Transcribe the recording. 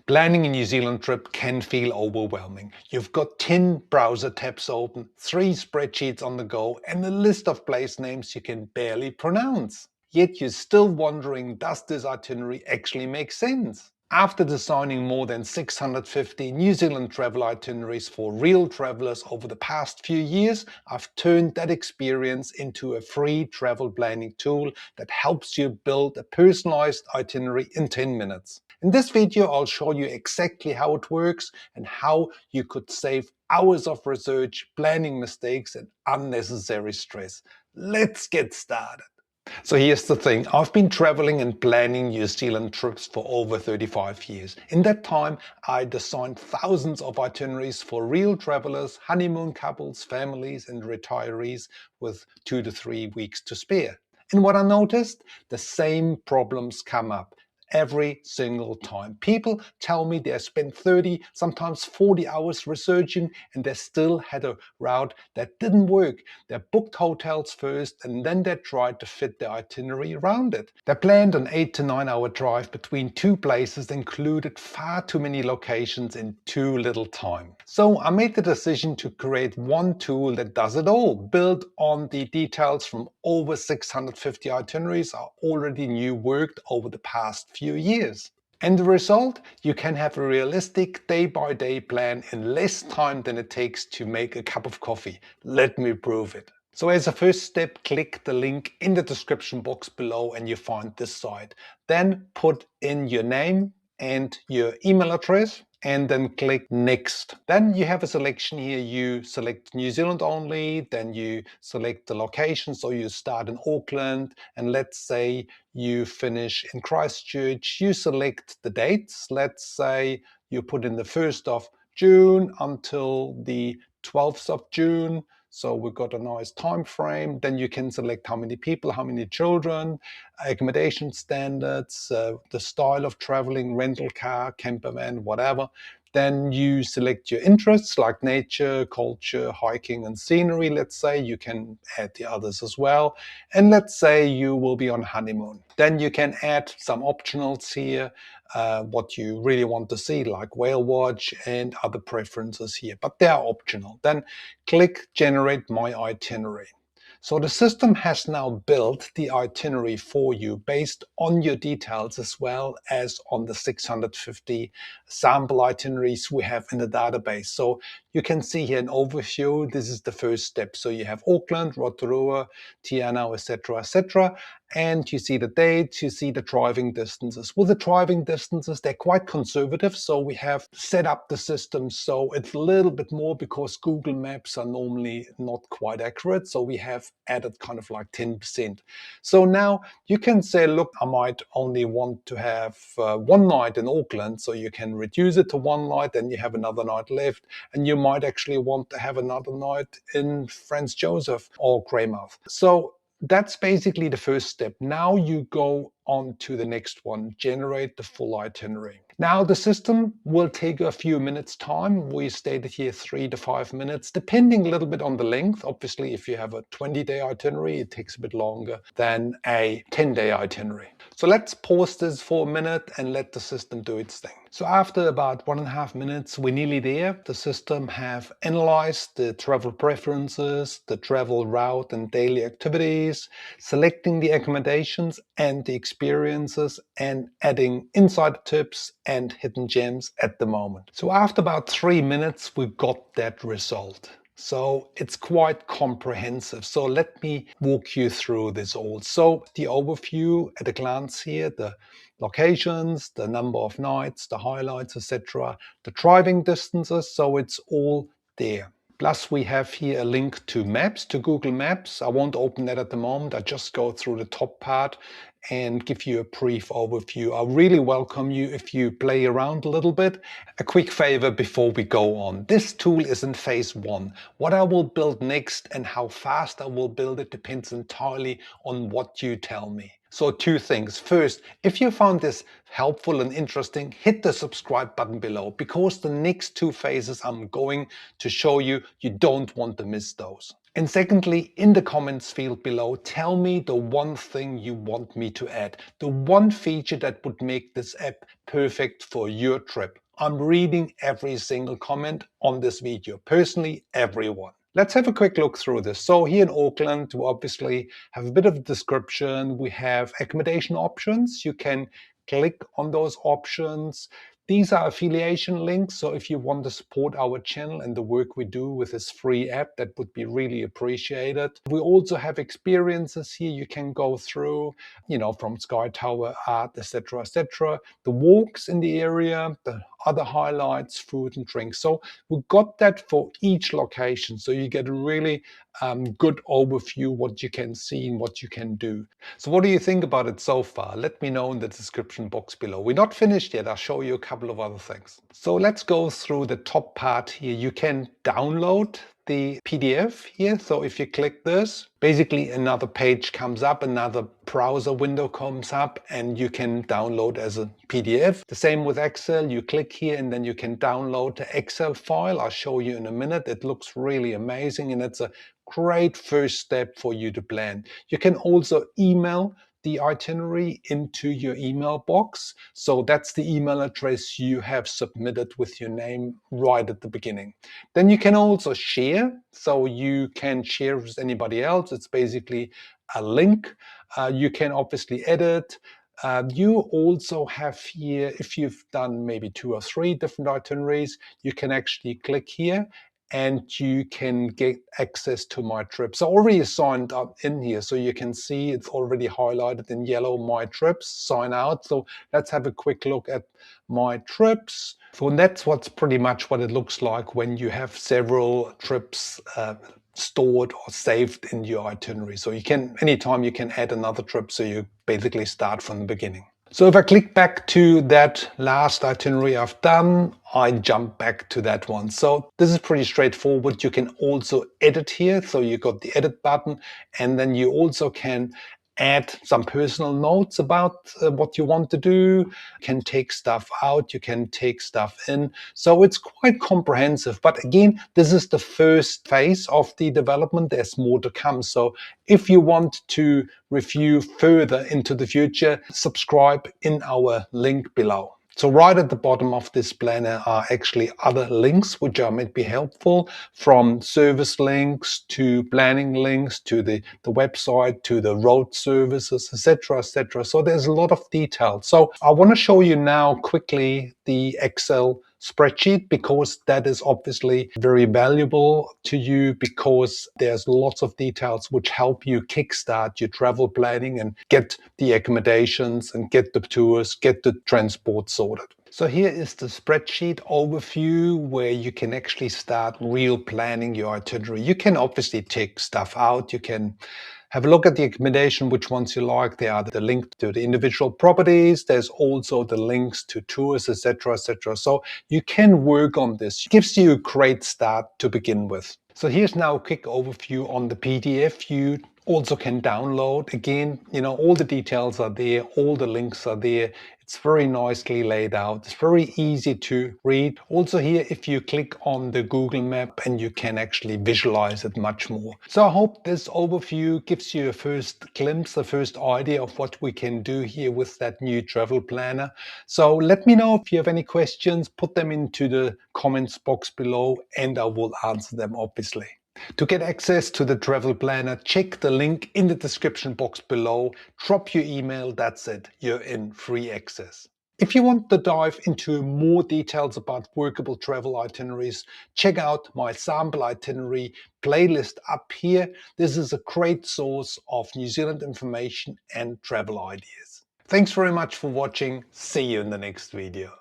Planning a New Zealand trip can feel overwhelming. You've got 10 browser tabs open, 3 spreadsheets on the go, and a list of place names you can barely pronounce. Yet you're still wondering, does this itinerary actually make sense? After designing more than 650 New Zealand travel itineraries for real travelers over the past few years, I've turned that experience into a free travel planning tool that helps you build a personalized itinerary in 10 minutes. In this video, I'll show you exactly how it works and how you could save hours of research, planning mistakes, and unnecessary stress. Let's get started. So here's the thing, I've been traveling and planning New Zealand trips for over 35 years. In that time, I designed thousands of itineraries for real travelers, honeymoon couples, families, and retirees with 2 to 3 weeks to spare. And what I noticed? The same problems come up every single time. People tell me they spent 30, sometimes 40 hours researching and they still had a route that didn't work. They booked hotels first and then they tried to fit their itinerary around it. They planned an 8 to 9 hour drive between 2 places that included far too many locations in too little time. So I made the decision to create one tool that does it all, built on the details from over 650 itineraries I already knew worked over the past few years. And the result? You can have a realistic day-by-day plan in less time than it takes to make a cup of coffee. Let me prove it. So as a first step, click the link in the description box below and you find this site. Then put in your name and your email address and then click next. Then you have a selection here. You select New Zealand only, then you select the location. So you start in Auckland and let's say you finish in Christchurch. You select the dates. Let's say you put in the 1st of June until the 12th of June. So we've got a nice time frame. Then you can select how many people, how many children, accommodation standards, the style of traveling, rental car, camper van, whatever. Then you select your interests like nature, culture, hiking, and scenery. Let's say you can add the others as well. And let's say you will be on honeymoon. Then you can add some optionals here, what you really want to see, like whale watch and other preferences here, but they are optional. Then click Generate My Itinerary. So the system has now built the itinerary for you based on your details as well as on the 650 sample itineraries we have in the database. So you can see here an overview. This is the first step. So you have Auckland, Rotorua, Te Anau, etc., etc. And you see the dates, you see the driving distances. With the driving distances, they're quite conservative. So we have set up the system so it's a little bit more because Google Maps are normally not quite accurate. So we have added kind of like 10%. So now you can say, look, I might only want to have one night in Auckland. So you can reduce it to one night, then you have another night left. And you might actually want to have another night in Franz Josef or Greymouth. So that's basically the first step. Now you go on to the next one, generate the full itinerary. Now the system will take a few minutes time. We stated here 3 to 5 minutes, depending a little bit on the length. Obviously, if you have a 20-day itinerary, it takes a bit longer than a 10-day itinerary. So let's pause this for a minute and let the system do its thing. So after about 1.5 minutes, we're nearly there. The system have analyzed the travel preferences, the travel route and daily activities, selecting the accommodations and the experiences, and adding insider tips and hidden gems at the moment. So after about 3 minutes, we got that result. So it's quite comprehensive. So let me walk you through this all. So the overview at a glance here, the locations, the number of nights, the highlights, etc., the driving distances, so it's all there. Plus we have here a link to Maps, to Google Maps. I won't open that at the moment. I just go through the top part and give you a brief overview. I really welcome you if you play around a little bit. A quick favor before we go on. This tool is in phase 1. What I will build next and how fast I will build it depends entirely on what you tell me. So 2 things. First, if you found this helpful and interesting, hit the subscribe button below because the next 2 phases I'm going to show you, you don't want to miss those. And secondly, in the comments field below, tell me the one thing you want me to add, the one feature that would make this app perfect for your trip. I'm reading every single comment on this video, personally, everyone. Let's have a quick look through this. So here in Auckland, we obviously have a bit of a description. We have accommodation options. You can click on those options. These are affiliation links, so if you want to support our channel and the work we do with this free app, that would be really appreciated. We also have experiences here you can go through, from Sky Tower, art, etc., etc. The walks in the area, the other highlights, food and drinks. So we got that for each location, so you get a really good overview what you can see and what you can do. So what do you think about it so far? Let me know in the description box below. We're not finished yet. I'll show you a couple of other things. So let's go through the top part here. You can download the PDF here. So if you click this, basically another page comes up, another browser window comes up, and you can download as a PDF. The same with Excel. You click here and then you can download the Excel file. I'll show you in a minute. It looks really amazing and it's a great first step for you to plan. You can also email the itinerary into your email box. So that's the email address you have submitted with your name right at the beginning. Then you can also share. So you can share with anybody else. It's basically a link. You can obviously edit. You also have here, if you've done maybe 2 or 3 different itineraries, you can actually click here and you can get access to my trips. I already signed up in here, so you can see it's already highlighted in yellow, my trips, sign out. So let's have a quick look at my trips. So that's what's pretty much what it looks like when you have several trips stored or saved in your itinerary. So you can, anytime you can add another trip, so you basically start from the beginning. So if I click back to that last itinerary I've done, I jump back to that one. So this is pretty straightforward. You can also edit here. So you got the edit button, and then you also can add some personal notes about what you want to do. You can take stuff out, you can take stuff in. So it's quite comprehensive. But again, this is the first phase of the development. There's more to come. So if you want to review further into the future, subscribe in our link below. So right at the bottom of this planner are actually other links which might be helpful, from service links to planning links to the website to the road services, etc., etc. So there's a lot of detail. So I want to show you now quickly the Excel spreadsheet, because that is obviously very valuable to you, because there's lots of details which help you kickstart your travel planning and get the accommodations and get the tours, get the transport sorted. So here is the spreadsheet overview where you can actually start real planning your itinerary. You can obviously take stuff out. You can have a look at the accommodation, which ones you like. There are the link to the individual properties. There's also the links to tours, etc., etc. So you can work on this. It gives you a great start to begin with. So here's now a quick overview on the PDF you also can download. Again, all the details are there, all the links are there. It's very nicely laid out. It's very easy to read. Also here, if you click on the Google map, and you can actually visualize it much more. So I hope this overview gives you a first glimpse, a first idea of what we can do here with that new travel planner. So let me know if you have any questions, put them into the comments box below and I will answer them, obviously. To get access to the travel planner, check the link in the description box below, drop your email, that's it, you're in free access. If you want to dive into more details about workable travel itineraries, check out my sample itinerary playlist up here. This is a great source of New Zealand information and travel ideas. Thanks very much for watching. See you in the next video.